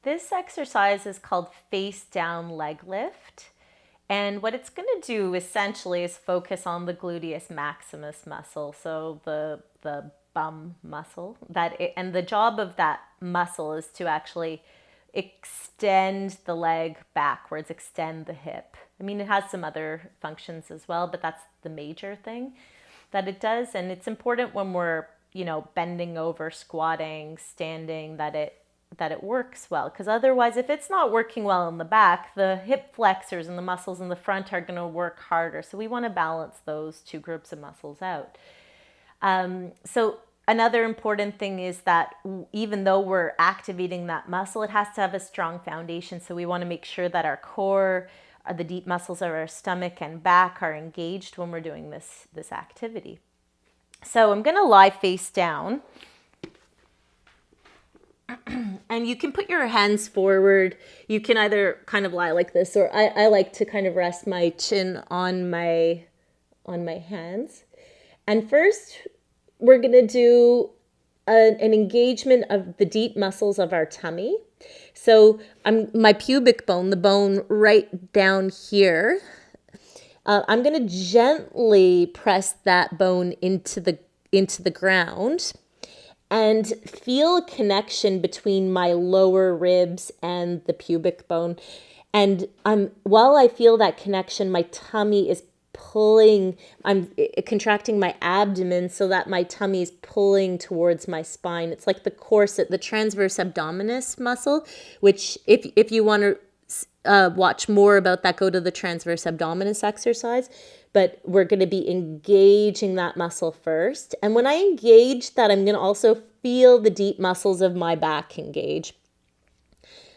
This exercise is called face down leg lift. And what it's going to do essentially is focus on the gluteus maximus muscle, so the bum muscle. And the job of that muscle is to actually extend the leg backwards, extend the hip. I mean, it has some other functions as well, but that's the major thing that it does. And it's important when we're, bending over, squatting, standing, that it works well, because otherwise, if it's not working well in the back, the hip flexors and the muscles in the front are going to work harder. So we want to balance those two groups of muscles out. So another important thing is that even though we're activating that muscle, it has to have a strong foundation. So we want to make sure that our core, the deep muscles of our stomach and back are engaged when we're doing this activity. So I'm going to lie face down. And you can put your hands forward. You can either kind of lie like this, or I like to kind of rest my chin on my hands. And first, we're going to do an engagement of the deep muscles of our tummy. So my pubic bone, the bone right down here, I'm going to gently press that into the ground and feel a connection between my lower ribs and the pubic bone. And while I feel that connection, my tummy is pulling, I'm contracting my abdomen so that my tummy is pulling towards my spine. It's like the corset, the transverse abdominis muscle, which if you want to watch more about that, go to the transverse abdominis exercise. But we're going to be engaging that muscle first. And when I engage that, I'm going to also feel the deep muscles of my back engage.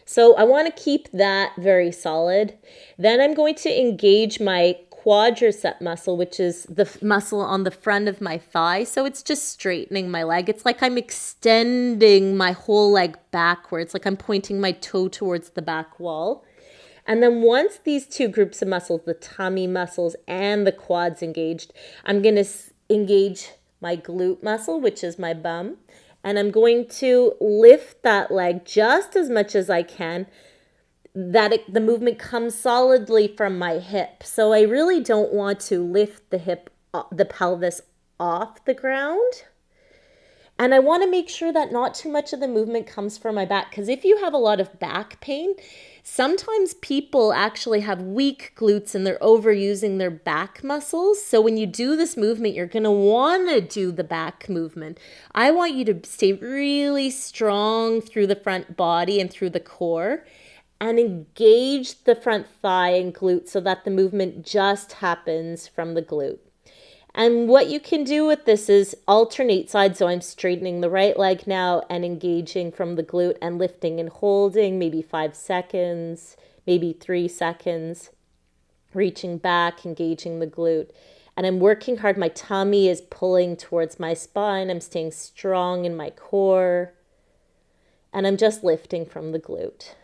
So I want to keep that very solid. Then I'm going to engage my quadricep muscle, which is the muscle on the front of my thigh. So it's just straightening my leg. It's like I'm extending my whole leg backwards, like I'm pointing my toe towards the back wall. And then once these two groups of muscles, the tummy muscles and the quads engaged, I'm going to engage my glute muscle, which is my bum. And I'm going to lift that leg just as much as I can, that the movement comes solidly from my hip. So I really don't want to lift the pelvis off the ground. And I want to make sure that not too much of the movement comes from my back, because if you have a lot of back pain, sometimes people actually have weak glutes and they're overusing their back muscles. So when you do this movement, you're going to want to do the back movement. I want you to stay really strong through the front body and through the core and engage the front thigh and glute so that the movement just happens from the glute. And what you can do with this is alternate sides. So I'm straightening the right leg now and engaging from the glute and lifting and holding, maybe 5 seconds, maybe 3 seconds, reaching back, engaging the glute. And I'm working hard. My tummy is pulling towards my spine. I'm staying strong in my core. And I'm just lifting from the glute.